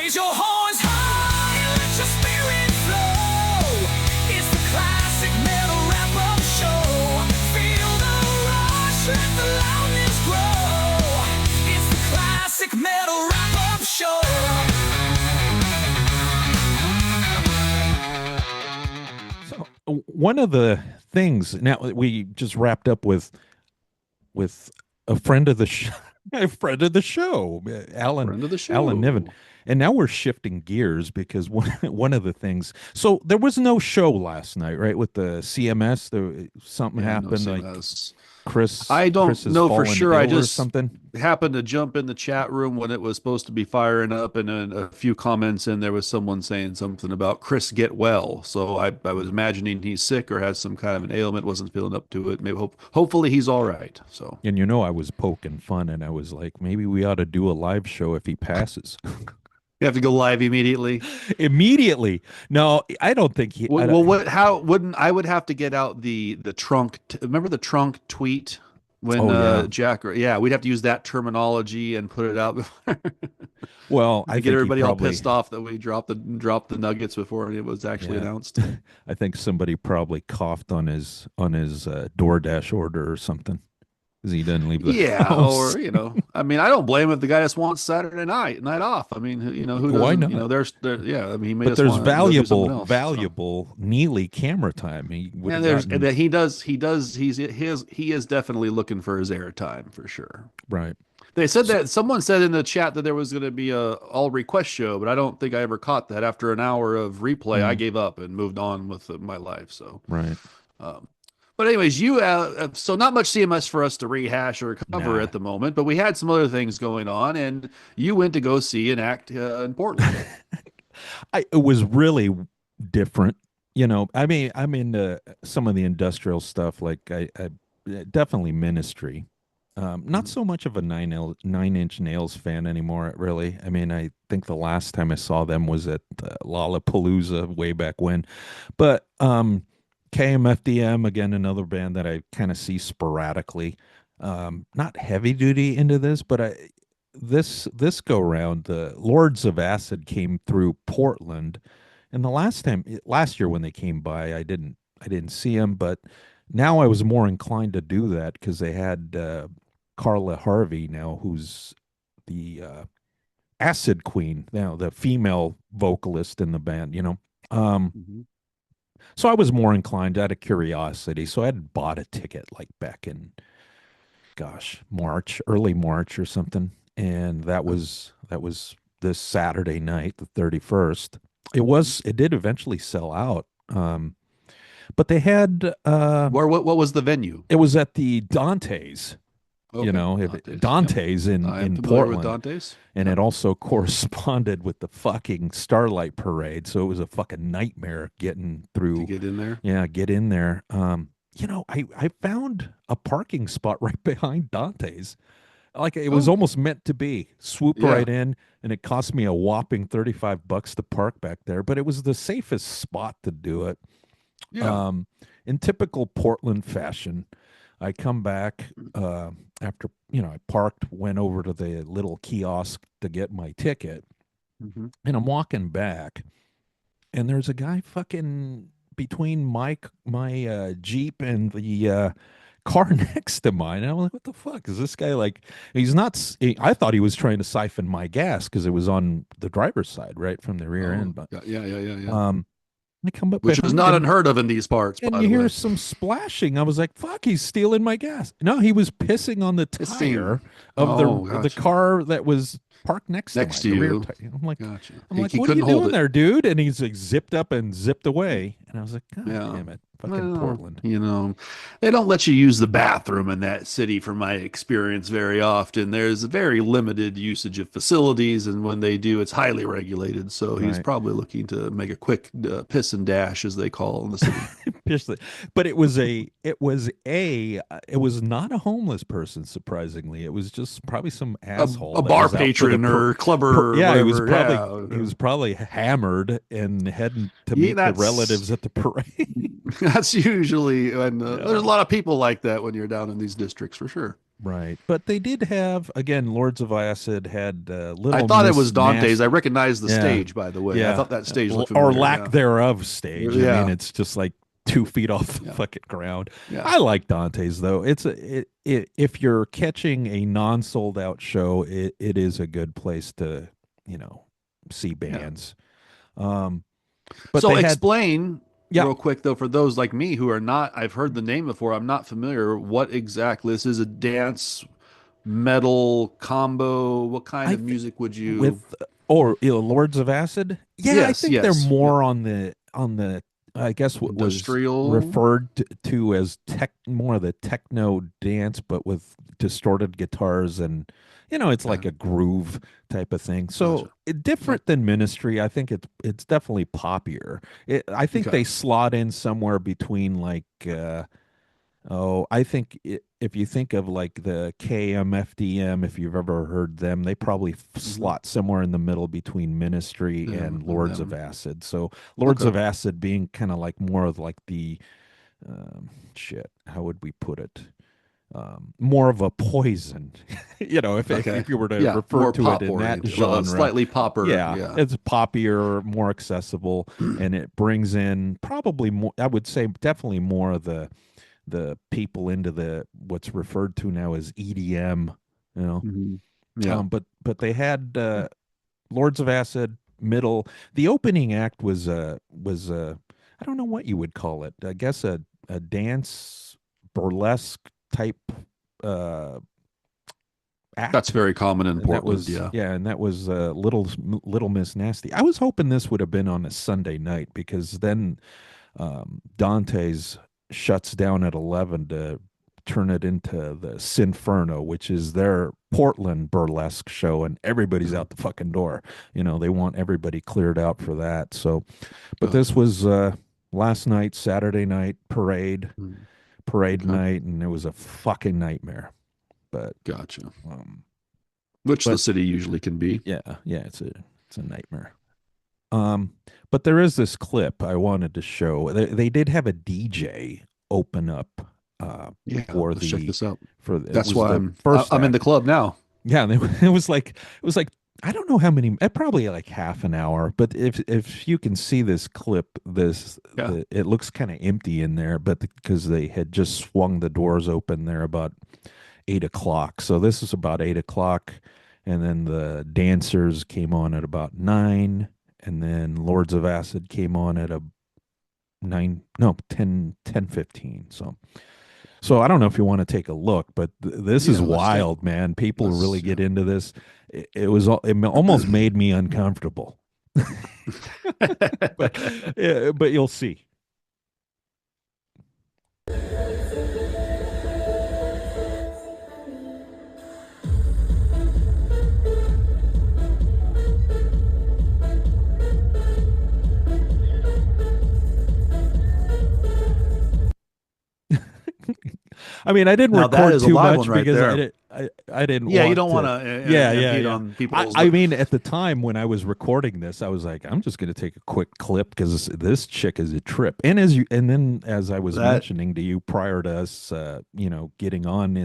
Raise your horns high and let your spirit flow. It's the classic metal wrap-up show. Feel the rush, let the loudness grow. It's the classic metal wrap-up show. So one of the things now we just wrapped up with a friend of the a friend of the show, Alan, Friend of the show. Alan Niven. And now we're shifting gears because one of the things. So there was no show last night, right? With the CMS, something happened. No like CMS. Chris, I don't Chris has know for fallen sure. I ill or just something. happened to jump in the chat room when it was supposed to be firing up, and then a few comments in there was someone saying something about Chris get well. So I was imagining he's sick or has some kind of an ailment, wasn't feeling up to it. Maybe hopefully he's all right. So And I was poking fun, and I was like, maybe we ought to do a live show if he passes. you have to go live immediately. Immediately. No, I don't think he. I don't- Well, how wouldn't I would have to get out the trunk? Remember the trunk tweet when Oh, yeah. Jack? Yeah, we'd have to use that terminology and put it out before Well, to I get think he everybody all probably- pissed off that we dropped the nuggets before it was actually Yeah. announced. I think somebody probably coughed on his DoorDash order or something because he doesn't leave the Yeah, house. or I mean, I don't blame him if the guy just wants Saturday night off. I mean, who Why doesn't? not? Yeah. I mean, he may But just there's wanna go do something else, so. valuable Neely camera time. He would And have there's gotten- that he is definitely looking for his airtime for sure. right. They said that someone said in the chat that there was going to be a all request show, but I don't think I ever caught that. After an hour of replay, I gave up and moved on with my life. So, Right. but anyways, so not much CMS for us to rehash or cover Nah. at the moment, but we had some other things going on, and you went to go see an act in Portland. It was really different. I mean, I'm into some of the industrial stuff. Like I definitely Ministry. Not so much of a 9 Inch Nails fan anymore, really. I mean, I think the last time I saw them was at Lollapalooza way back when. But KMFDM, again, another band that I kind of see sporadically. Not heavy duty into this, but this go round, the Lords of Acid came through Portland, and last year when they came by, I didn't see them, but now I was more inclined to do that because they had Carla Harvey now, who's the Acid Queen now, the female vocalist in the band. So I was more inclined out of curiosity. So I had bought a ticket like back in, early March or something, and that was this Saturday night, the 31st. It did eventually sell out. But they had What was the venue? it was at the Dante's. Okay, Dante's I in am familiar Portland. with Dante's. And it also corresponded with the fucking Starlight Parade. So it was a fucking nightmare getting through. To get in there. Yeah, get in there. I found a parking spot right behind Dante's. Like it was almost meant to be. Swooped Yeah. right in, and it cost me a whopping $35 to park back there. But it was the safest spot to do it. Yeah. In typical Portland fashion, I come back after I parked, went over to the little kiosk to get my ticket, Mhm. and I'm walking back, and there's a guy fucking between my Jeep and the car next to mine. And I'm like, what the fuck is this guy like? He's not. I thought he was trying to siphon my gas because it was on the driver's side, right from the rear end. But Yeah. I come up Which was behind not him, unheard of in these parts, and by you the hear way. some splashing. I was like, "Fuck, he's stealing my gas." No, he was pissing on the Pissing. tire of Oh, the gotcha. car that was parked next Next to to mine, the rear you. tire. I'm like, Gotcha. I'm He- like, he what are you couldn't hold doing it. there, dude? And he's like zipped up and zipped away. And I was like, God Yeah. damn it, fucking Portland. They don't let you use the bathroom in that city from my experience very often. There's a very limited usage of facilities, and when they do, it's highly regulated. So he's Right. probably looking to make a quick piss and dash, as they call it in the city. But it was not a homeless person. Surprisingly, it was just probably some asshole, a that bar was out for the patron or clubber. yeah, he was whatever. probably he was probably hammered and heading to Yeah, meet the that's- relatives at the parade. That's usually, and there's a lot of people like that when you're down in these districts for sure. Right. But they did have, again, Lords of Acid had I Little thought it Miss was Dante's. I Nasty. recognized the Yeah. stage, by the way. I Yeah. thought that stage looked Or familiar. lack Yeah. thereof stage. I mean, Yeah. it's just like 2 feet off the Yeah. fucking ground. Yeah. I like Dante's though. If you're catching a non-sold out show, it is a good place to, you know, see Yeah. bands. Um, but So they had, explain yeah, real quick though, for those like me who are not, I've heard the name before, I'm not familiar. What exactly this is a dance metal combo? What kind I of th music would you? with or you know, Lords of Acid. Yeah, I Yes, think they're yes, yeah. more on the I guess what was Industrial. referred to as more of the techno dance, but with distorted guitars and you know it's like Okay, a groove type of thing. So gotcha. Okay, different than Ministry. I think it's definitely poppier. I think okay. they slot in somewhere between like. Oh, I think if you think of like the KMFDM, if you've ever heard them, they probably Hmm. slot somewhere in the middle between Ministry Yeah, and and Lords of them. Acid. So Lords Okay. of Acid being kind of like more of like the shit. How would we put it? More of a poison, you know, Okay. if you were to Yeah, refer more to it pop in that oriented. genre. Slightly popper. Yeah, Yeah. it's poppier, more accessible, and it brings in probably more. I would say definitely more of the people into the what's referred to now as EDM, you know. Hmm. Yeah. But they had Lords of Acid middle. The opening act was I don't know what you would call it. I guess a dance burlesque type uh That's act. very common in And that Portland. was Yeah. yeah, and that was Little Miss Nasty. I was hoping this would have been on a Sunday night because then Dante's shuts down at 11 to turn it into the Sinferno, which is their Portland burlesque show, and everybody's Mhm. out the fucking door. You know, they want everybody cleared out for that. So, but this Gotcha. was last night, Saturday night Mhm. parade Okay. night, and it was a fucking nightmare. But, Gotcha. um, Which the but city usually can be. yeah, yeah, it's a nightmare. Um, but there is this clip I wanted to show. They did have a DJ open up Yeah. for Let's check the this out. it That's was why the I'm first I'm in the act. club now. Yeah, and it was like I don't know how many, probably like half an hour. But if you can see this clip, Yeah. it looks kind of empty in there, but because they had just swung the doors open there about 8 o'clock. So this is about 8 o'clock, and then the dancers came on at about 9, and then Lords of Acid came on at a 9, no, 10:15. So I don't know if you want to take a look, but this is Yeah. Let's take. wild, man. People really Let's. get Yeah. into this. It almost made me uncomfortable. but yeah, but you'll see. I mean, I didn't Now that record is a too live one much right because there. I didn't Yeah, you want don't want to. to Yeah, yeah, impede yeah. on people's. I mean, at the time when I was recording this, I was like, I'm just going to take a quick clip because this chick is a trip. And then as I was That mentioning to you prior to us, getting on,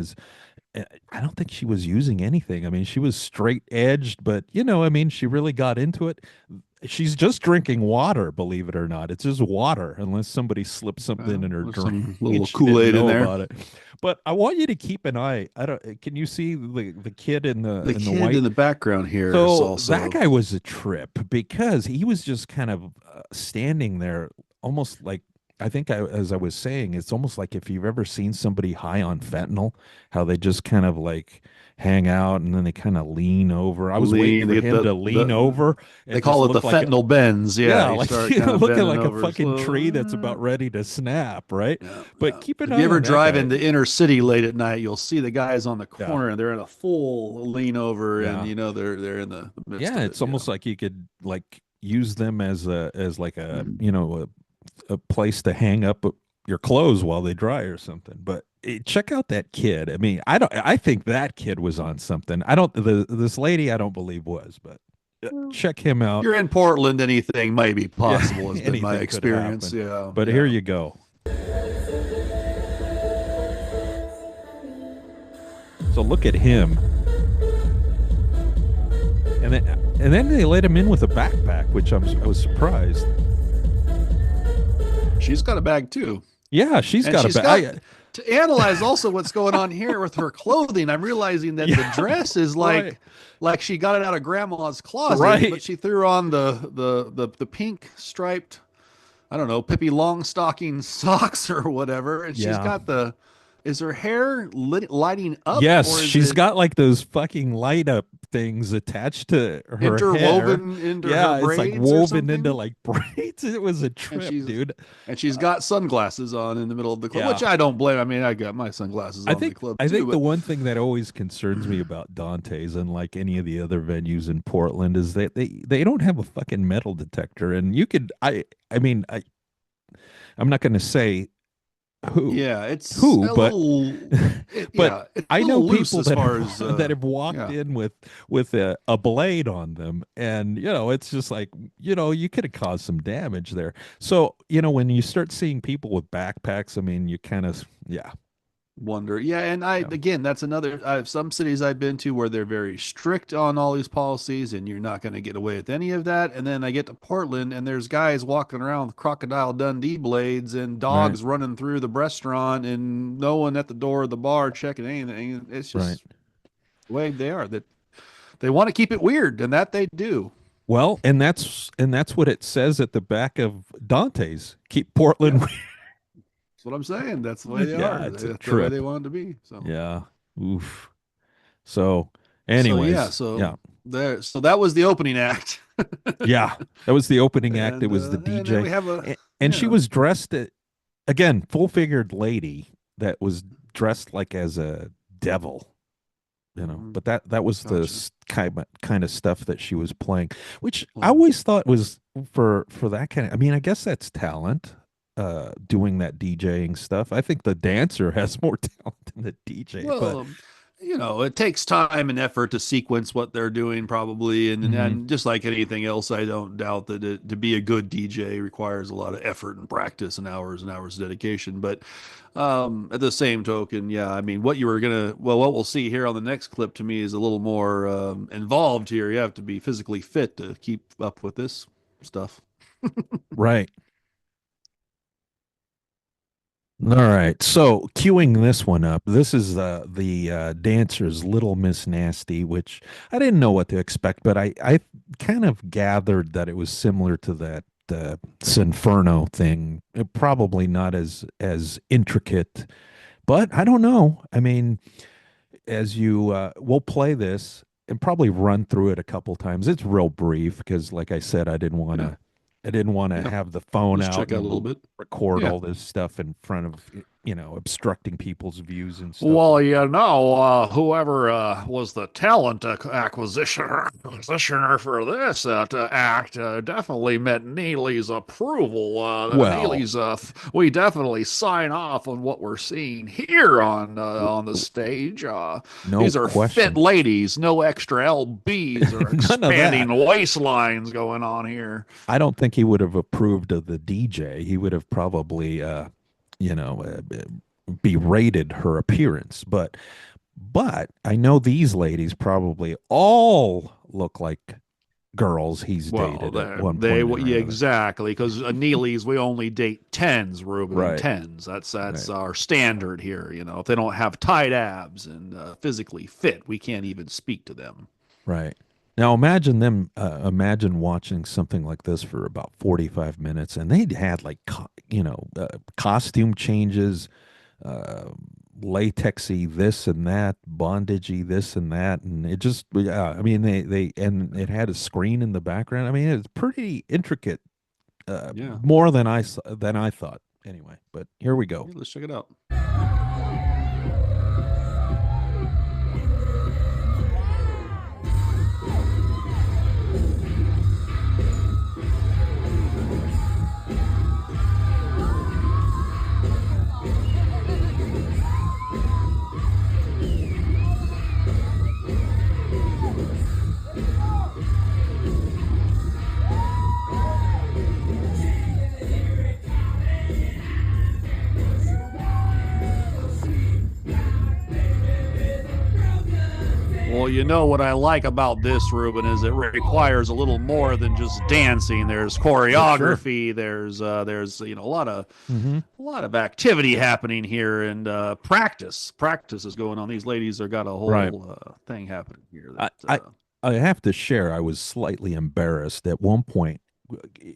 I don't think she was using anything. I mean, she was straight edged, but I mean, she really got into it. She's just drinking water, believe it or not. It's just water, unless somebody slipped something in her there's drink some and little she didn't Kool-Aid in know there. about it. But I want you to keep an eye. I don't. Can you see the kid in The the kid in white? the background here is So that also. guy was a trip because he was just kind of standing there, almost like I think as I was saying, it's almost like if you've ever seen somebody high on fentanyl, how they just kind of like hang out and then they kind of lean over. I was waiting Lean. for They get him to lean over they and just call it the look like fentanyl bends. Yeah, yeah, you like start kind of looking bending like a over fucking tree that's slow. about ready to snap, right? Yeah, But yeah. keep an If you eye ever on that drive guy. in the inner city late at night, you'll see the guys on the Yeah. corner. They're in a full lean over, and Yeah. they're in the midst Yeah, of it. it's almost like you could like use them as like a, Mhm. a place to hang up your clothes while they dry or something. But check out that kid. I mean, I think that kid was on something. I don't this lady I don't believe was, but check him If out. you're in Portland, anything might be Yeah, possible. Has been my anything could experience. happen. Yeah, But here yeah. you go. So look at him. And then they let him in with a backpack, which I was surprised. She's got a bag too. Yeah, she's And got she's a bag. got to analyze also what's going on here with her clothing. I'm realizing that the dress is like she got it out of grandma's closet, but she threw on the pink striped, I don't know, Pippi Longstocking socks or whatever, and she's got the. Is her hair lighting up? Yes, or is she's it got like those fucking light up things attached to her interwoven hair. into her braids, it's like woven into like braids. It was a trip, dude. And she's got sunglasses on in the middle of the club, which I don't blame. I mean, I got my sunglasses on in the club too. I think the one thing that always concerns me about Dante's, unlike any of the other venues in Portland, is that they don't have a fucking metal detector. And you could I'm not going to say who it's but but it's I know people that have walked in with a blade on them, and it's just like you could have caused some damage there. So when you start seeing people with backpacks, I mean, you kind of wonder. And again, that's another some cities I've been to where they're very strict on all these policies and you're not going to get away with any of that. And then I get to Portland and there's guys walking around with Crocodile Dundee blades and dogs running through the restaurant and no one at the door of the bar checking anything. It's just the way they are, that they want to keep it weird, and that they do. Well, and that's what it says at the back of Dante's. Keep Portland weird. That's what I'm saying. That's the way they are. That's the way they want to be. So oof. So, anyways, so that was the opening act. That was the opening act. It was the DJ, and she was dressed again, full-figured lady that was dressed like as a devil. But that was the kind of stuff that she was playing, which I always thought was for that kind of. I mean, I guess that's talent. Doing that DJing stuff. I think the dancer has more talent than the DJ. Well, it takes time and effort to sequence what they're doing, probably, and just like anything else, I don't doubt that to be a good DJ requires a lot of effort and practice and hours of dedication. But at the same token, I mean, what we'll see here on the next clip to me is a little more involved here. You have to be physically fit to keep up with this stuff. Right. All right, so queuing this one up, this is the dancer's Little Miss Nasty, which I didn't know what to expect, but I kind of gathered that it was similar to that Sinferno thing. Probably not as intricate, but I don't know. I mean, as we'll play this and probably run through it a couple times. It's real brief because, like I said, I didn't want to. I didn't want to have the phone out check out a little bit, record all this stuff in front of, obstructing people's views and stuff. Well, whoever was the talent acquisitioner for this act definitely met Neely's approval. Neely's, we definitely sign off on what we're seeing here on the stage. These are fit ladies, no extra LBs or expanding waistlines going on here. I don't think he would have approved of the DJ. He would have probably, berated her appearance. But I know these ladies probably all look like girls he's dated at one point. Exactly, because Neely's, we only date 10s, Ruben. 10s. That's our standard here. If they don't have tight abs and physically fit, we can't even speak to them. Right. Now imagine watching something like this for about 45 minutes, and they'd had costume changes, latexy this and that, bondagey this and that, and it just I mean and it had a screen in the background. I mean, it's pretty intricate, more than I thought anyway. But here we go. Let's check it out. Well, you know what I like about this, Ruben, is it requires a little more than just dancing. There's choreography. There's a lot of activity happening here, and practice is going on. These ladies have got a whole thing happening here. I have to share, I was slightly embarrassed at one point.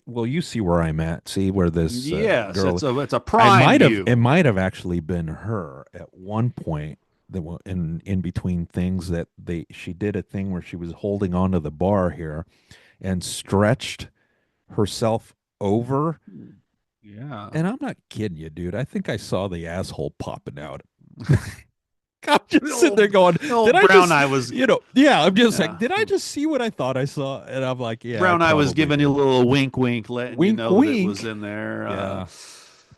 Well, you see where I'm at. See where this yes, girl. it's a prime view. It might have actually been her at one point. That in between things that she did a thing where she was holding onto the bar here, and stretched herself over. Yeah, and I'm not kidding you, dude. I think I saw the asshole popping out. I'm just sitting there going, did I Brown just, Eye was, I'm just like, did I just see what I thought I saw? And I'm like, yeah. Brown Eye was probably giving did. you a little wink, letting you Wink, know that it wink. was in there. Yeah.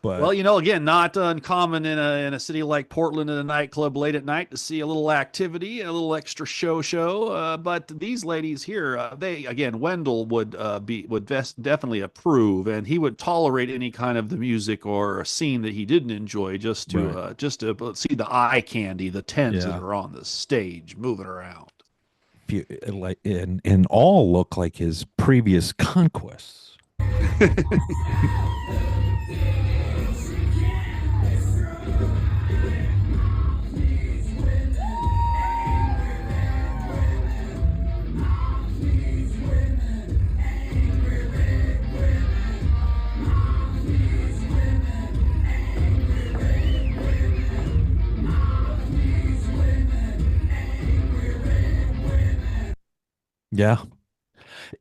But Well, again, not uncommon in a city like Portland in a nightclub late at night to see a little activity, a little extra show. But these ladies here, Wendell would definitely approve, and he would tolerate any kind of the music or a scene that he didn't enjoy just to see the eye candy, the tens that are on the stage moving around. And all look like his previous conquests. Yeah.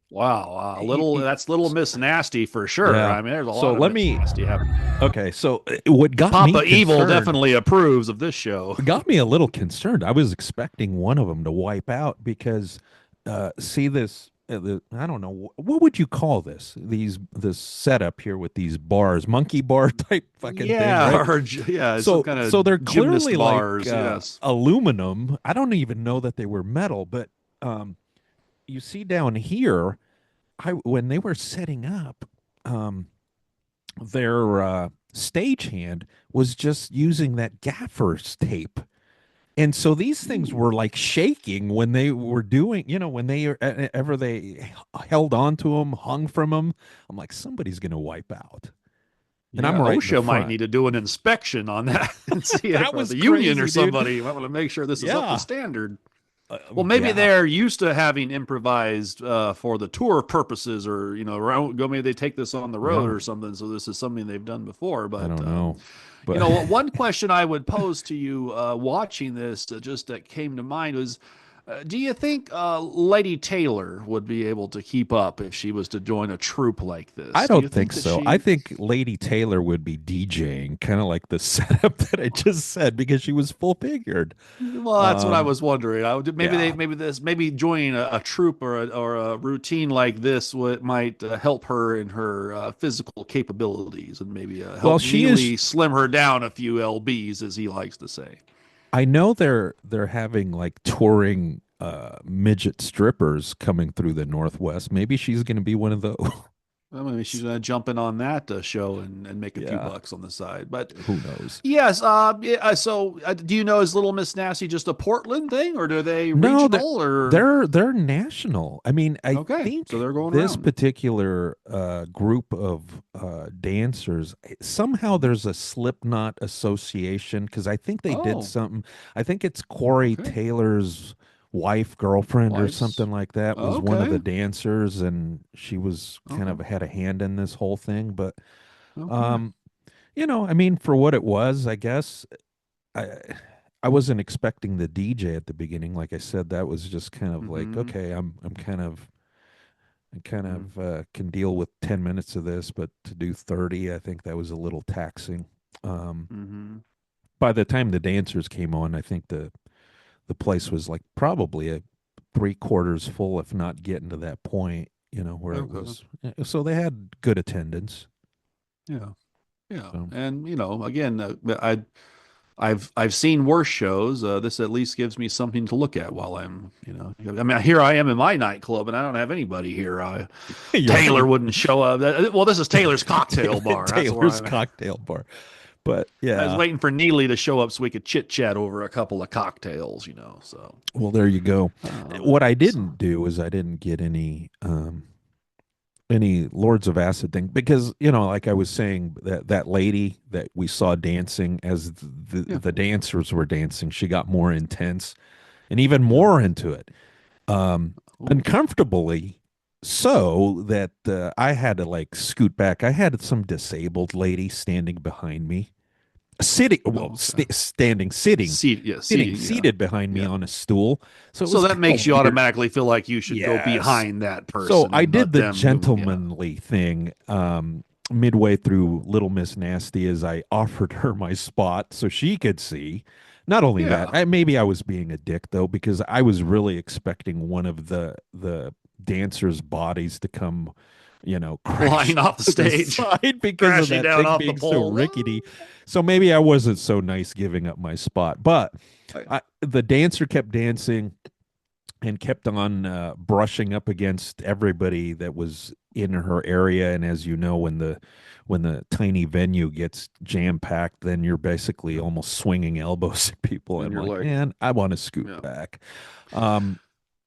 Wow, that's Little Miss Nasty for sure. Yeah. I mean, there's a lot of Miss Nasty happening. Okay, so what got me Papa Evil concerned- definitely approves of this show. got me a little concerned. I was expecting one of them to wipe out because see this I don't know, what would you call this this setup here with these bars, monkey bar type fucking thing, right? So they're clearly bars, like aluminum. I don't even know that they were metal, but you see down here, when they were setting up, their stagehand was just using that gaffer's tape. And so these things were like shaking when they were doing, when they held on to them, hung from them. I'm like, somebody's going to wipe out. And I'm right. OSHA might need to do an inspection on that and see if That was the union or crazy, somebody might want to make sure this is up Yeah. to standard. Well, maybe they're used to having improvised for the tour purposes, or maybe they take this on the road or something. So this is something they've done before. But I don't know. But one question I would pose to you watching this, just that came to mind, was, do you think Lady Taylor would be able to keep up if she was to join a troupe like this? I don't think so. I think Lady Taylor would be DJing, kind of like the setup that I just said, because she was full figured. Well, that's what I was wondering. Maybe joining a troupe or a routine like this might help her in her physical capabilities, and maybe help Neely slim her down a few lbs, as he likes to say. I know they're having like touring midget strippers coming through the Northwest. Maybe she's going to be one of those. Well, maybe she's going to jump in on that show and make a few bucks on the side. But who knows? Yes. So, do you know, is Little Miss Nasty just a Portland thing, or do they regional? Or they're national. I mean, I think so. They're going this around. particular group of dancers. Somehow there's a Slipknot association, because I think they did something. I think it's Corey Taylor's girlfriend or something like that was one of the dancers, and she was kind of had a hand in this whole thing. But I mean, for what it was, I guess I wasn't expecting the DJ at the beginning. Like I said, that was just kind of like, okay, I kind of can deal with 10 minutes of this, but to do 30, I think that was a little taxing. By the time the dancers came on, I think the place was like probably a 3/4 full, if not getting to that point, where it was. So they had good attendance. Yeah. So. And again, I've seen worse shows. This at least gives me something to look at while I'm, I mean, here I am in my nightclub and I don't have anybody here. Taylor wouldn't show up. Well, this is Taylor's cocktail bar. Taylor's cocktail bar. But I was yeah, waiting for Neely to show up so we could chit chat over a couple of cocktails, you know. So, well, there you go. What I so didn't do is I didn't get any Lords of Acid thing because like I was saying, that lady that we saw dancing as yeah, the dancers were dancing, she got more intense and even yeah. more into it, Ooh, uncomfortably, so that I had to like scoot back. I had some disabled lady standing behind me, sitting, well, oh, okay. standing, sitting, Seating, yeah, seated behind me yeah. on a stool. So it So was that kind of makes you weird. automatically feel like you should go Yes. behind that So person I and did let the them do, yeah. gentlemanly thing, midway through Little Miss Nasty, as I offered her my spot so she could see. Not only that, Yeah. maybe I was being a dick though, because I was really expecting one of the dancers' bodies to come, Flying crash off the to the stage, side because of crashing that down thing off the being so pole. rickety. So maybe I wasn't so nice giving up my spot, but I- the dancer kept dancing and kept on brushing up against everybody that was in her area. And as you know, when the tiny venue gets jam packed, then you're basically yeah. almost swinging elbows at people. And I'm you're like, like, man, I want to scoot yeah. back. Um,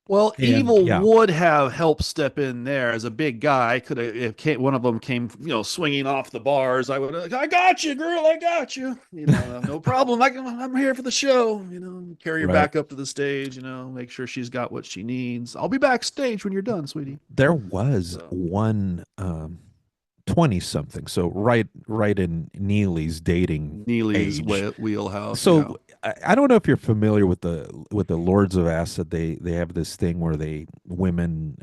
Well, and Evil yeah, would have helped step in there as a big guy. Could have, if one of them came, swinging off the bars, I would have, I got you, girl, I got you. No problem. I'm here for the show. Carry her right. back up to the stage. Make sure she's got what she needs. I'll be backstage when you're done, sweetie. There was So one 20 something, so right in Neely's dating Neely's age. wheelhouse. Yeah. So I don't know if you're familiar with the Lords of Acid. They have this thing where women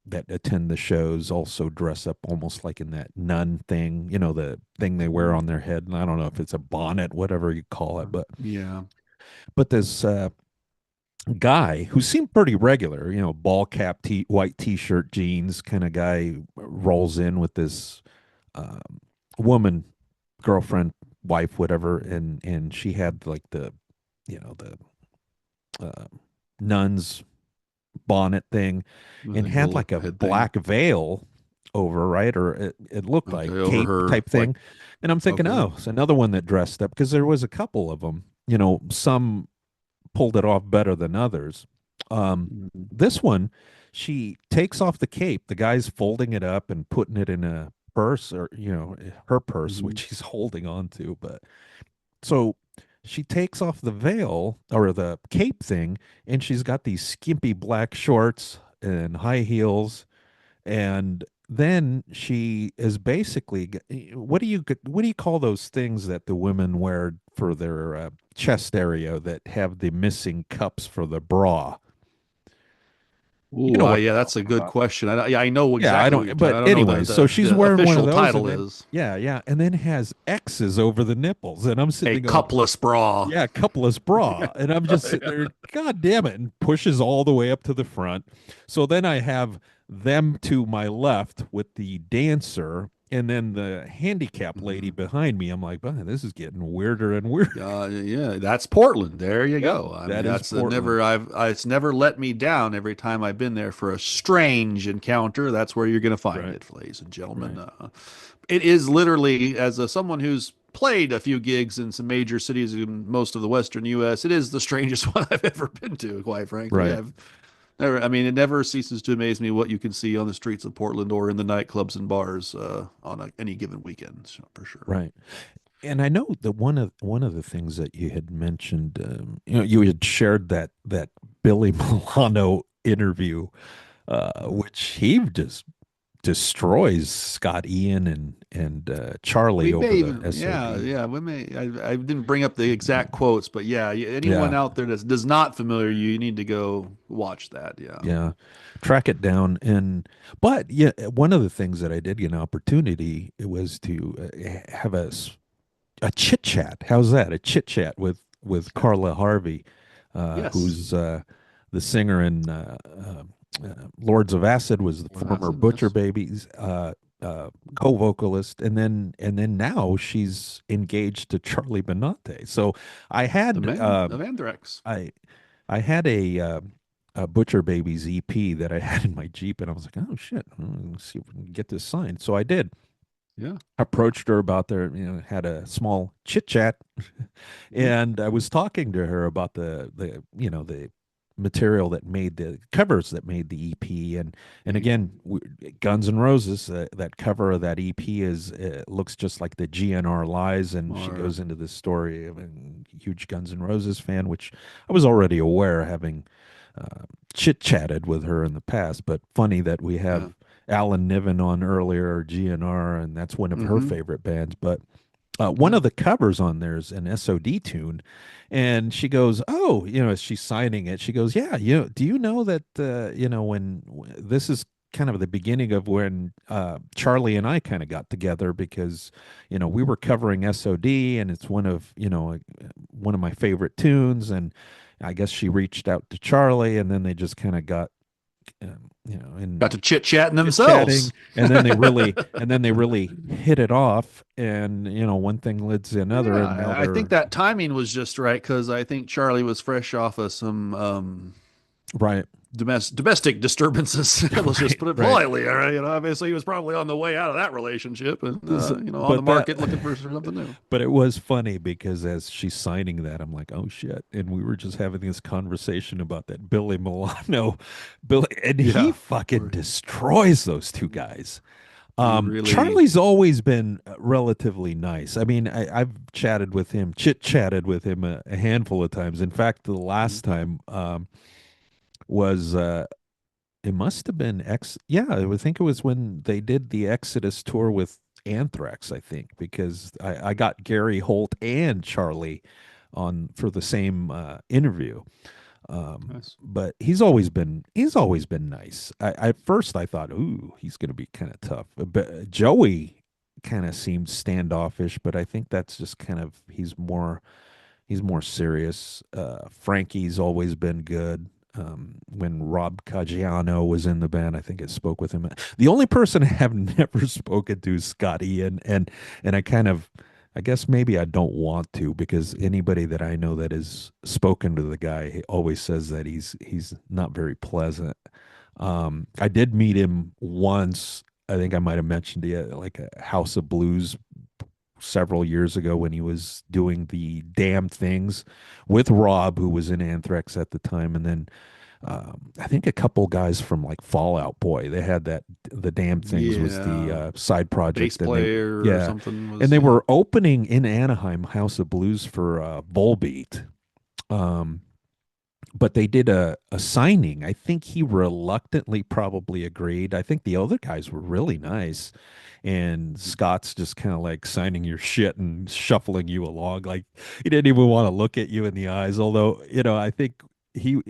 that attend the shows also dress up almost like in that nun thing, the thing they wear Mhm. on their head. And I don't know if it's a bonnet, whatever you call it, Yeah. but this guy who seemed pretty regular, ball cap, white t-shirt, jeans kind of guy, rolls in with this woman, girlfriend, wife, whatever, and she had like the uh, nun's bonnet thing, I and think the had little like a head thing. black veil over, right, or it looked Okay, like over cape her, type like, thing. And I'm thinking, okay. oh, it's another one that dressed up, because there was a couple of them, some pulled it off better than others. Mhm. This one, she takes off the cape. The guy's folding it up and putting it in a purse, or her purse, Mhm. which he's holding on to. But so she takes off the veil or the cape thing, and she's got these skimpy black shorts and high heels, and then she is basically, what do you call those things that the women wear for their chest area that have the missing cups for the bra? You Ooh, know what yeah, I'm that's a talking good about. question. Yeah, I know Yeah, I exactly what you're don't. talking. But I don't know anyway, the so the, she's the wearing one of official those, title and then is yeah, yeah, and then has X's over the nipples, and I'm sitting a there going, cupless bra. yeah, coupless bra. And I'm just sitting there, God damn it, and pushes all the way up to the front. So then I have them to my left with the dancer, and then the handicap lady Mhm. behind me. I'm like, man, this is getting weirder and weirder. Yeah, that's Portland. There you Yep, go. I mean, that is that's Portland. it's never let me down every time I've been there for a strange encounter. That's where you're going to find Right, it, ladies and gentlemen. right. It is literally, as someone who's played a few gigs in some major cities in most of the Western U.S., it is the strangest one I've ever been to, quite frankly. Right. I've never, I mean, it never ceases to amaze me what you can see on the streets of Portland or in the nightclubs and bars on any given weekend, so, for sure. Right. And I know that one of the things that you had mentioned, you had shared that Billy Milano interview, which he just destroys Scott Ian and Charlie We over may the even, yeah, SOB. yeah. We may. I didn't bring up the exact quotes, but yeah, anyone Yeah, out there that does not familiar you, you need to go watch that. Yeah. yeah, track it down. And but yeah, one of the things that I did get an opportunity, it was to have a chit chat. How's that? A chit chat with Okay. Carla Harvey, Yes. who's the singer in Lords of Acid, was the What former happened? Butcher Yes. Babies co-vocalist, and then now she's engaged to Charlie Benante. So I The had men of Anthrax. I I had a Butcher Babies EP that I had in my Jeep, and I was like, oh shit, let's see if we can get this signed. So I did. Yeah. approached her about had a small chit chat, Mhm. and I was talking to her about the material that made the covers that made the EP, and again, Guns N' Roses, that cover of that EP is looks just like the GNR Lies, and she Or goes into this story of a huge Guns N' Roses fan, which I was already aware, having chit chatted with her in the past. But funny that we yeah. have Alan Niven on earlier, GNR, and that's one of her Mm-hmm. favorite bands. But one Yeah. of the covers on there is an SOD tune, and she goes, "Oh, as she's signing it, she goes, yeah, do you know that this is kind of the beginning of when Charlie and I kind of got together because we were covering SOD, and it's one of my favorite tunes, and I guess she reached out to Charlie, and then they just kind of got and Got to chit chatting chatting, themselves. and then they really hit it off, and one thing leads to another, and now Yeah, I think they're that timing was just right because I think Charlie was fresh off of some right. domestic disturbances. Let's just Right, put it right. politely. All right, obviously he was probably on the way out of that relationship and on the But that market looking for something new. but it was funny because as she's signing that, I'm like, oh shit, and we were just having this conversation about that Billy Milano, Billy, and he Yeah, fucking destroys those two guys. he really. Charlie's always been relatively nice. I mean, I've chatted with him, chit chatted with him a handful of times. In fact, the last time was it must have been yeah, I think it was when they did the Exodus tour with Anthrax, I think, because I got Gary Holt and Charlie on for the same interview. Nice. But he's always been nice. At first I thought, ooh, he's going to be kind of tough. But Joey kind of seemed standoffish, but I think that's just kind of he's more serious. Frankie's always been good. When Rob Caggiano was in the band, I think I spoke with him. The only person I have never spoken to is Scotty, and I guess maybe I don't want to because anybody that I know that has spoken to the guy he always says that he's not very pleasant. I did meet him once. I think I might have mentioned it, like a House of Blues several years ago when he was doing the Damn Things with Rob, who was in Anthrax at the time, and then I think a couple guys from like Fallout Boy. They had that the Damn Things was the Yeah, side bass project, and they player or yeah, something and was they yeah. were opening in Anaheim House of Blues for Volbeat. Um, but they did a signing. I think he reluctantly probably agreed. I think the other guys were really nice. And Scott's just kind of like signing your shit and shuffling you along. Like he didn't even want to look at you in the eyes. Although, I think he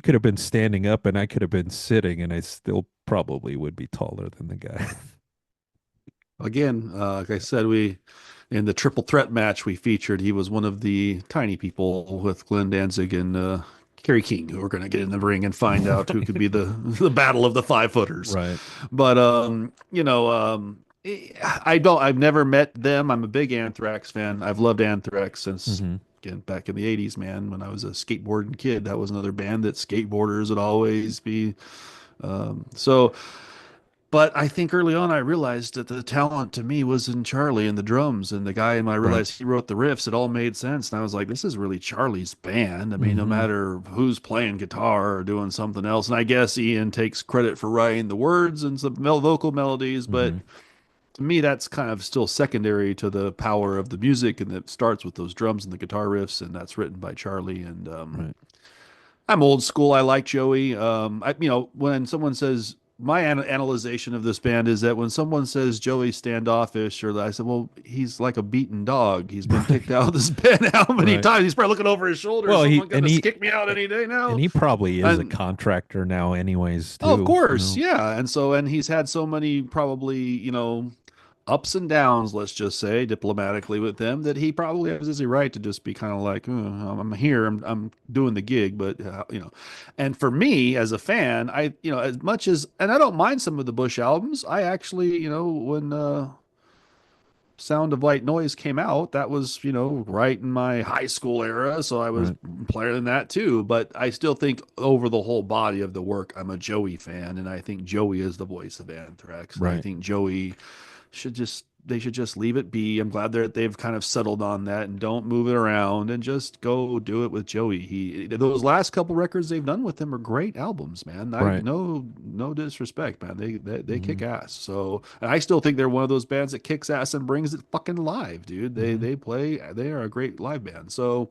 could have been standing up and I could have been sitting and I still probably would be taller than the guy. Again, like I said, we in the triple threat match we featured, he was one of the tiny people with Glenn Danzig and Kerry King, who are going to get in the ring and find out who could be the the battle of the 5 footers. Right. But I've never met them. I'm a big Anthrax fan. I've loved Anthrax since Hmm. again back in the '80s, man. When I was a skateboarding kid, that was another band that skateboarders would always be. So. But I think early on I realized that the talent to me was in Charlie and the drums and the guy, and I Right. realized he wrote the riffs. It all made sense. And I was like, this is really Charlie's band. I mean, no Hmm. matter who's playing guitar or doing something else. And I guess Ian takes credit for writing the words and some vocal melodies, but Hmm. to me, that's kind of still secondary to the power of the music. And it starts with those drums and the guitar riffs, and that's written by Charlie. And Right. I'm old school. I like Joey. When someone says my analyzation of this band is that when someone says Joey's standoffish, or I said, well, he's like a beaten dog. He's been kicked out of this band how many Right. times? He's probably looking over his shoulder. Is Well, someone going to kick me out any day and now? he probably is a And contractor now anyways oh, of too, course, yeah. And he's had so many probably, ups and downs, let's just say, diplomatically with them, that he probably has every right to just be kind of like, "Oh, I'm here, I'm doing the gig," but and for me as a fan, as much as, and I don't mind some of the Bush albums, I actually, when Sound of White Noise came out, that was, right in my high school era. So I was right? playing that too. But I still think over the whole body of the work, I'm a Joey fan. And I think Joey is the voice of Anthrax. And I Right. think Joey they should just leave it be. I'm glad they've kind of settled on that and don't move it around and just go do it with Joey. Those last couple records they've done with him are great albums, man. Right. No disrespect, man. They kick Mhm. ass. So, and I still think they're one of those bands that kicks ass and brings it fucking live, dude. They are a great live band. So,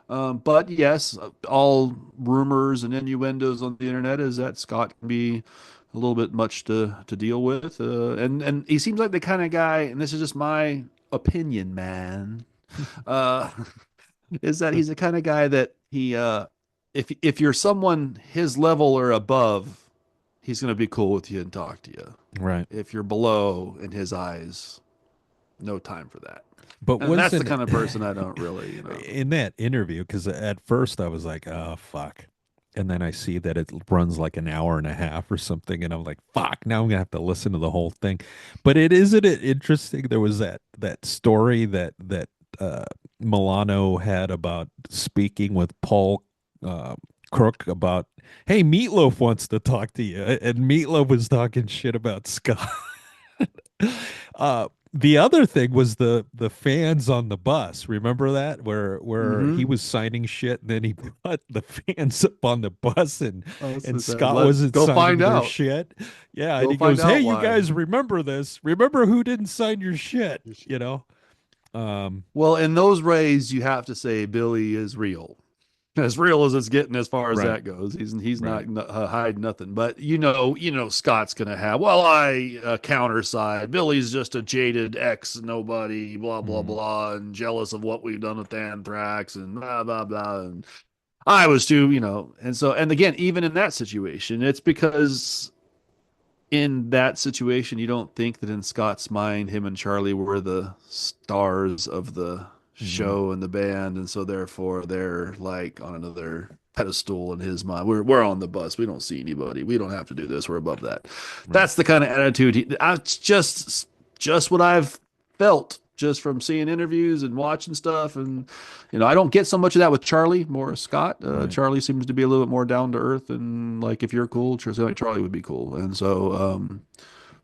but yes, all rumors and innuendos on the internet is that Scott can be a little bit much to deal with, and he seems like the kind of guy. And this is just my opinion, man. Uh, is that he's the kind of guy that if you're someone his level or above, he's gonna be cool with you and talk to you. Right. If you're below in his eyes, no time for that. But And that's the wasn't kind of person I don't really, in that interview, because at first I was like, oh, fuck. And then I see that it runs like an hour and a half or something. And I'm like, fuck, now I'm going to have to listen to the whole thing. But isn't it interesting? There was that story that uh, Milano had about speaking with Paul Crook about, hey, Meatloaf wants to talk to you. And Meatloaf was talking shit about Scott. The other thing was the fans on the bus. Remember that where he Mhm. was signing shit, and then he put the fans up on the bus, and Oh, this and is, Scott let wasn't go signing find their out. shit. Yeah, and Go he find goes, "Hey, out you why. guys, remember this? Remember who didn't sign your shit?" You know. Well, in those rays, you have to say Billy is real as it's getting as far as Right, that goes. He's right, not hide nothing. But Scott's gonna have. Well, I counter side. Billy's just a jaded ex nobody, blah blah mhm, blah, and jealous of what we've done with Anthrax and blah blah blah. And I was too, and again, even in that situation, it's because in that situation, you don't think that in Scott's mind, him and Charlie were the stars of the mhm, show and the band, and so therefore they're like on another pedestal in his mind. We're on the bus. We don't see anybody. We don't have to do this. We're above that. right, That's the kind of attitude. It's just what I've felt just from seeing interviews and watching stuff. And I don't get so much of that with Charlie, more Scott. right, Charlie seems to be a little bit more down to earth, and like if you're cool, like Charlie would be cool. And so,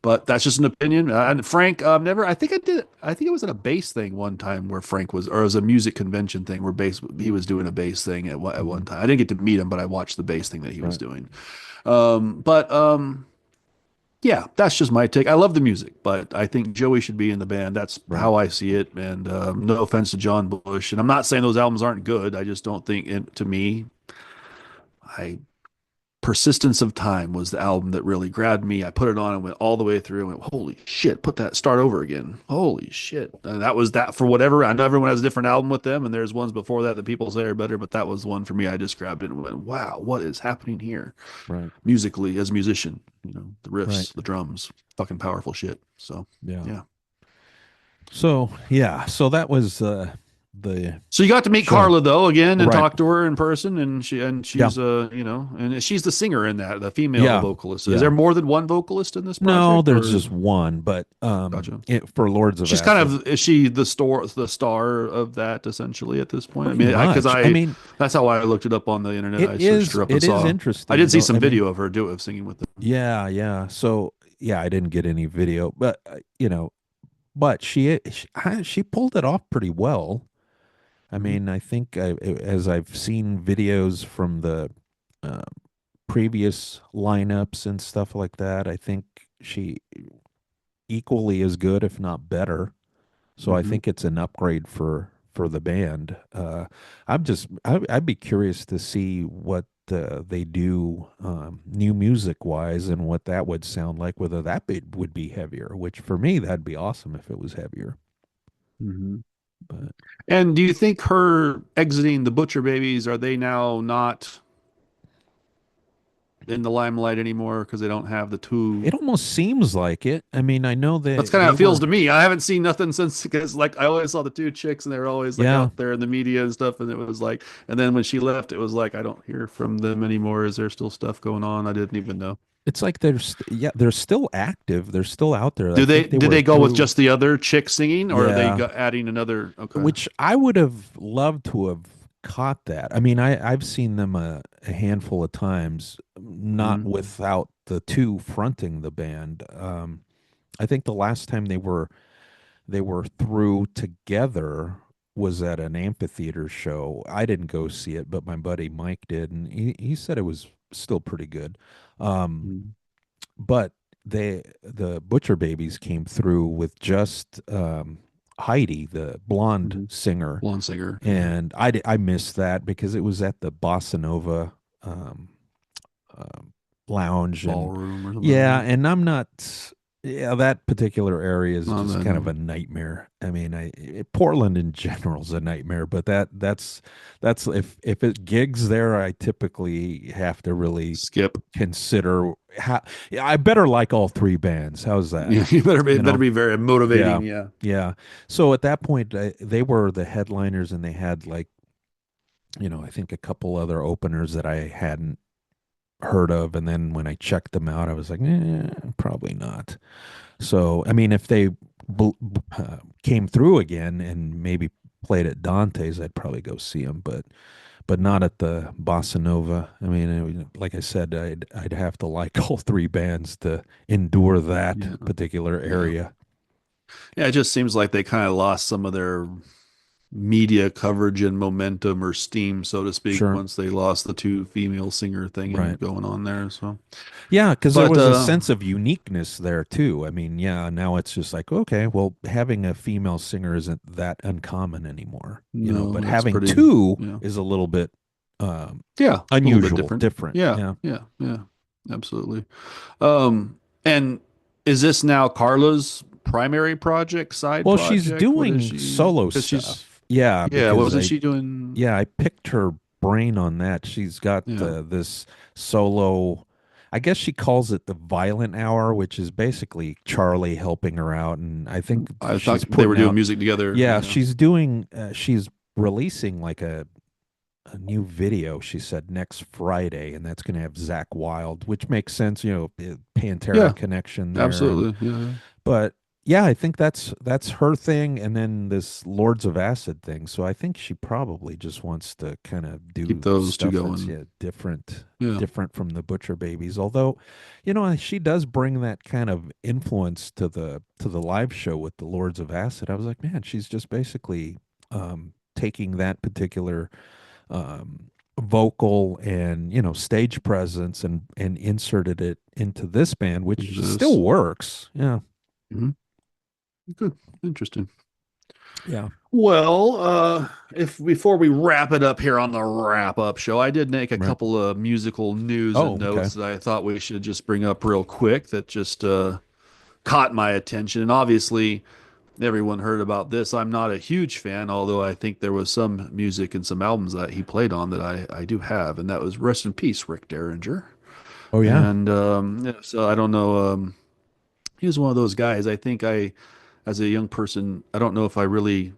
but that's just an opinion. And Frank, never. I think I did. I think it was at a bass thing one time where Frank was, or it was a music convention thing where bass. He was doing a bass thing at one mhm, time. I didn't get to meet him, but I watched the bass thing that he was right, doing. But yeah, that's just my take. I love the music, but I think Joey should be in the band. That's right. how I see it. And no offense to John Bush, and I'm not saying those albums aren't good. I just don't think to me, I Persistence of Time was the album that really grabbed me. I put it on and went all the way through and went, holy shit, start over again. Holy shit. And that was that for whatever. I know everyone has a different album with them, and there's ones before that that people say are better, but that was one for me. I just grabbed it and went, wow, what is happening here? Right. Musically, as a musician, the Right. riffs, the drums, fucking powerful shit. So, Yeah. yeah. So yeah. So that was the So you got to meet show. Carla though again and Right. talk to her in person, and Yeah. she's and she's the singer in that, the female Yeah. vocalist. Is Yeah. there more than one vocalist in this No, project, there's or just one, but gotcha? for Lords of She's kind Acid, of, is she the star of that essentially at this point? I pretty mean, because much. I mean, that's how I looked it up on the internet. I searched her up and it is saw. I interesting did see though. some I mean, video of her singing with them. yeah, yeah. So yeah, I didn't get any video, but but she pulled it off pretty well. I Mhm. mean, I think as I've seen videos from the uh, previous lineups and stuff like that, I think she equally as good, if not better. So I Mhm. think it's an upgrade for the band. I'd be curious to see what they do new music wise and what that would sound like. Whether would be heavier, which for me that'd be awesome if it was heavier. Mhm. But And do you think her exiting the Butcher Babies, are they now not in the limelight anymore because they don't have the two? it almost seems like it. I mean, I know That's that kind of how they it feels were. to me. I haven't seen nothing since, because like I always saw the two chicks and they were always like Yeah, out there in the media and stuff, and it was like, and then when she left, it was like I don't hear from them anymore. Is there still stuff going on? I didn't even know. it's like they're still active. They're still out there. I Do they think they did were they go with through. just the other chick singing, or are they Yeah, adding another? Okay. which I would have loved to have caught that. I mean, I've seen them a handful of times, not Hmm. without the two fronting the band. I think the last time they were through together was at an amphitheater show. I didn't go see it, but my buddy Mike did, and he said it was still pretty good. Um, Mm. but the Butcher Babies came through with just Heidi, the blonde Mhm. singer, Blonde singer. and I missed that because it was at the Bossa Nova um, um, lounge, and Ballroom or yeah, something. and I'm not. Yeah, that particular area is Not just that, kind of a nightmare. I mean, Portland in general is a nightmare, but that's if it gigs there, I typically have to really skip. consider how. Yeah, I better like all three bands. How's that? Yeah, you better be You better know? be very Yeah, motivating. Yeah. yeah. So at that point, they were the headliners, and they had like, I think a couple other openers that I hadn't heard of, and then when I checked them out, I was like, probably not. So, I mean, if they came through again and maybe played at Dante's, I'd probably go see them, but not at the Bossa Nova. I mean, like I said, I'd have to like all three bands to endure that Yeah. particular Yeah. area. Yeah. It just seems like they kind of lost some of their media coverage and momentum or steam, so to speak, Sure. once they lost the two female singer thing and Right. going on there. So, Yeah, because there but was a sense of uniqueness there too. I mean, yeah, now it's just like, okay, well, having a female singer isn't that uncommon anymore, no, but that's having pretty. two Yeah. is a little bit um, Yeah. A little bit unusual, different. different. Yeah. Yeah. Yeah. Yeah. Absolutely. And is this now Carla's primary project, side Well, she's project? What is doing she? solo Because she's, stuff. Yeah, yeah, because wasn't she doing? I picked her brain on that. She's got Yeah. this solo. I guess she calls it the Violent Hour, which is basically Charlie helping her out, and I think I she's thought they were putting doing out. music together. Yeah, Yeah. she's doing. She's releasing like a new video. She said next Friday, and that's going to have Zach Wild, which makes sense. Yeah. Pantera connection there, and Absolutely. Yeah. but yeah, I think that's her thing, and then this Lords of Acid thing. So I think she probably just wants to kind of Keep do those two stuff that's going. Yeah. different from the Butcher Babies. Although, she does bring that kind of influence to the live show with the Lords of Acid. I was like, man, she's just basically taking that particular vocal and stage presence and inserted it into this band, which This. still works. Yeah. Mhm. Good. Interesting. Yeah. Well, if before we wrap it up here on the wrap up show, I did make a Right. couple of musical news Oh, and okay. notes that I thought we should just bring up real quick that just caught my attention. And obviously, everyone heard about this. I'm not a huge fan, although I think there was some music and some albums that he played on that I do have, and that was Rest in Peace, Rick Derringer. Oh yeah. And yeah, so I don't know. He was one of those guys. I think as a young person, I don't know if I really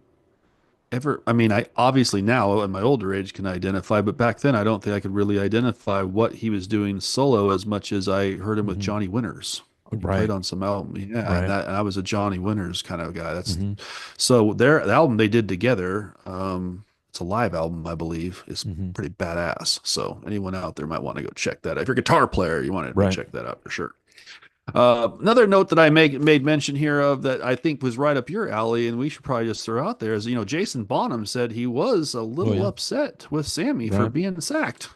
ever, I mean, I obviously now at my older age can identify, but back then I don't think I could really identify what he was doing solo as much as I heard him with Hmm. Johnny Winters. He played Right. on some album. Yeah, and Right. I was a Johnny Winters kind of guy. That's Hmm. so the album they did together, it's a live album, I believe, is Hmm. pretty badass. So anyone out there might want to go check that out. If you're a guitar player, you want to go Right. check that out for sure. Another note that I made mention here of that I think was right up your alley, and we should probably just throw out there is, Jason Bonham said he was a Oh little yeah. upset with Sammy for Right. being sacked.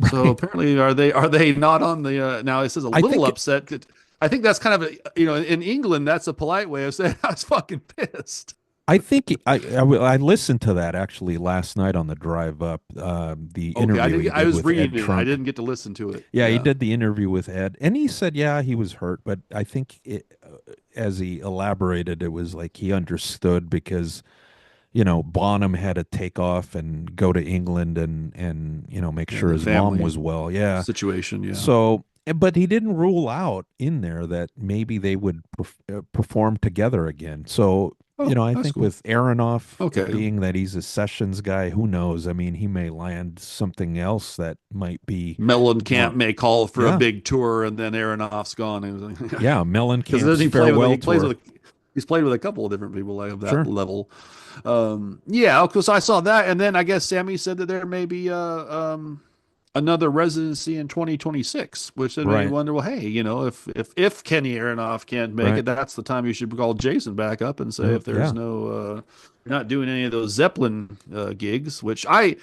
So Right. apparently, are they not on the? Now it says a I little think upset. I think that's kind of in England that's a polite way of saying I was fucking pissed. I listened to that actually last night on the drive up. The Okay, interview he I did was with Ed reading it. I Trunk. didn't get to listen to it. Yeah, he Yeah. did the interview with Ed, and he said, yeah, he was hurt, but I think as he elaborated, it was like he understood because Bonham had to take off and go to England and make Yeah, sure the his mom family was well. Yeah. situation. Yeah. So, but he didn't rule out in there that maybe they would perform together again. So, Oh, I that's think cool. with Aronoff Okay. being that he's a sessions guy, who knows? I mean, he may land something else that might be Mellencamp more. may call for a Yeah. big tour, and then Aronoff's gone. Yeah. Because Mellencamp's doesn't he play with? farewell He plays tour. with. He's played with a couple of different people like of that Sure. level. Yeah, because I saw that, and then I guess Sammy said that there may be another residency in 2026, which then made me Right. wonder, well, hey, if Kenny Aronoff can't make Right. it, that's the time you should call Jason back up and say if there's Yeah. no not doing any of those Zeppelin gigs, which I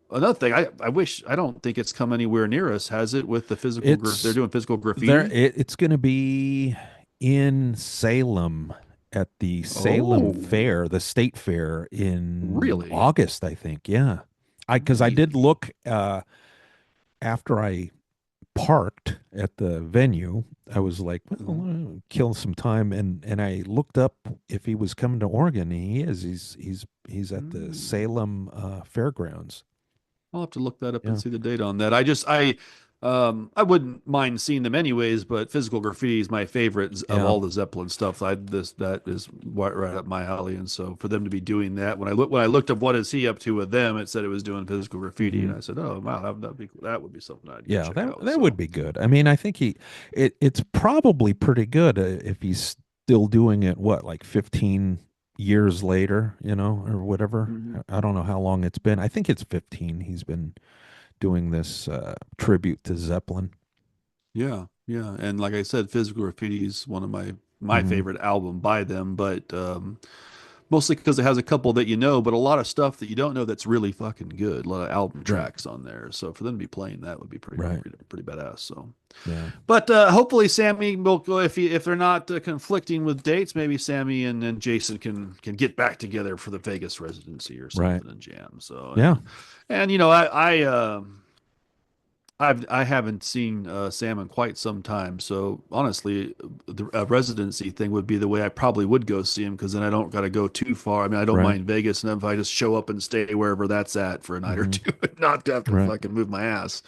another thing I wish I don't think it's come anywhere near us, has it, with the they're It's doing physical graffiti. it's going to be in Salem at the Salem Oh, Fair, the state fair in really? August, I think. Yeah. Because I did Really? look after I parked at the venue. I was like, Mhm. well, kill some time, and I looked up if he was coming to Oregon. And he is. He's at the Mm. Salem Fairgrounds. I'll have to look that up and Yeah. see the date on that. I wouldn't mind seeing them anyways, but physical graffiti is my favorite of Yeah. all the Zeppelin stuff. That is right up my alley, and so for them to be doing that, when I looked up what is he up to with them, it said it was doing physical graffiti, Hmm. and I said, oh wow, that would be something I'd go Yeah, check that out. that would So be good. I mean, I think it's probably pretty good if he's still doing it. What, like 15 years later, or whatever. mhm. I don't know how long it's been. I think it's 15. He's been doing this tribute to Zeppelin. Yeah, yeah, and like I said, physical graffiti is one of my Hmm. favorite album by them, but mostly because it has a couple that you know, but a lot of stuff that you don't know that's really fucking good. A lot of album Right. tracks on there. So for them to be playing that would be Right. pretty badass. So, Yeah. but hopefully Sammy will go if they're not conflicting with dates, maybe Sammy and Jason can get back together for the Vegas residency or Right. something and jam. So Yeah. and I haven't seen Sam in quite some time, so honestly, the residency thing would be the way I probably would go see him because then I don't got to go too far. I mean, I don't Right. mind Vegas, and if I just show up and stay wherever that's at for a night or Hmm. two, and not have to Right. fucking move my ass.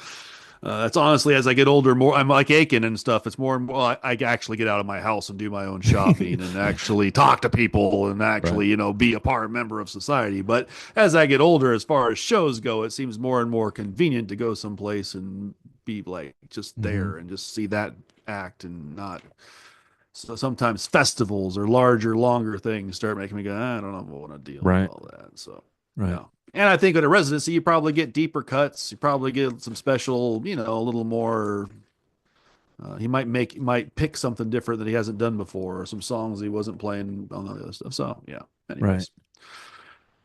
That's honestly, as I get older, more I'm like Aiken and stuff. It's more and more I actually get out of my house and do my own shopping and actually talk to people and Right. actually, be a part member of society. But as I get older, as far as shows go, it seems more and more convenient to go someplace and be like just Hmm. there and just see that act and not. So sometimes festivals or larger, longer things start making me go, I don't know if I want to deal with Right. all that. So, Right. yeah. And I think at a residency, you probably get deeper cuts. You probably get some special, a little more. He might pick something different that he hasn't done before, or some songs he wasn't playing on the other stuff. So, yeah. Right. Anyways.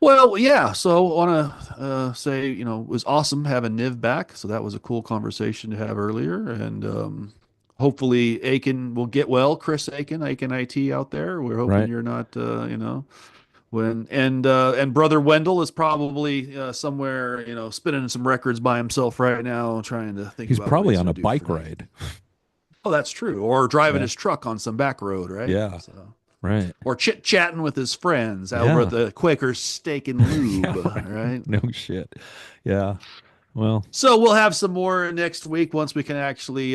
Well, yeah. So I want to say, it was awesome having Niv back. So that was a cool conversation to have earlier. And hopefully Aiken will get well. Chris Aiken, Aiken IT out there. We're hoping Right. you're not, and brother Wendell is probably somewhere, spinning some records by himself right now, trying to think He's about what probably he's on going a to do for bike next. ride. Oh, that's true. Or driving Yeah. his truck on some back road, right? Yeah. So Right. or chit chatting with his friends over at Yeah. the Quaker Steak and Yeah. Lube, Right. right? No shit. Yeah. Well. So we'll have some more next week once we can actually,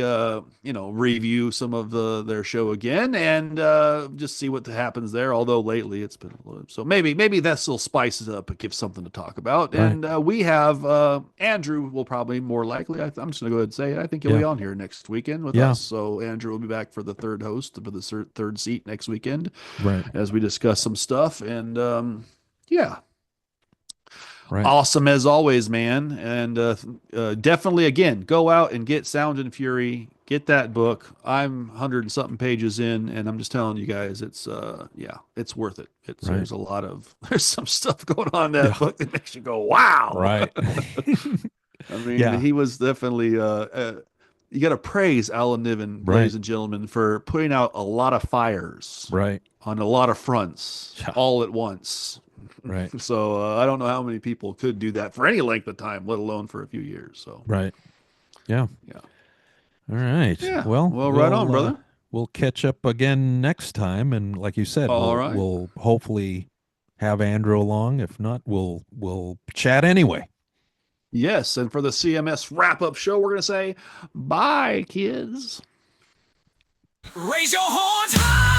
review some of their show again and just see what happens there. Although lately it's been a little, so maybe this will spice it up and give something to talk about. Right. And we have Andrew will probably more likely. I'm just gonna go ahead and say it. I think he'll Yeah. be on here next weekend with Yeah. us. So Andrew will be back for the third host for the third seat next weekend Right. as we discuss some stuff. And yeah. Right. Awesome as always, man. And definitely, again, go out and get Sound and Fury. Get that book. I'm 100 and something pages in, and I'm just telling you guys, it's worth it. Right. There's some stuff going on in that Yeah. book that makes you go, wow. Right. I mean, Yeah. he was definitely. You got to praise Alan Niven, Right. ladies and gentlemen, for putting out a lot of fires Right. on a lot of fronts Yeah. all at once. Right. So I don't know how many people could do that for any length of time, let alone for a few years. So Right. Yeah. yeah, All right. yeah. Well, Right on, brother. We'll catch up again next time, and like you said, All we'll right. we'll hopefully have Andrew along. If not, we'll chat anyway. Yes, and for the CMS Wrap Up Show, we're gonna say bye, kids. Raise your horns high.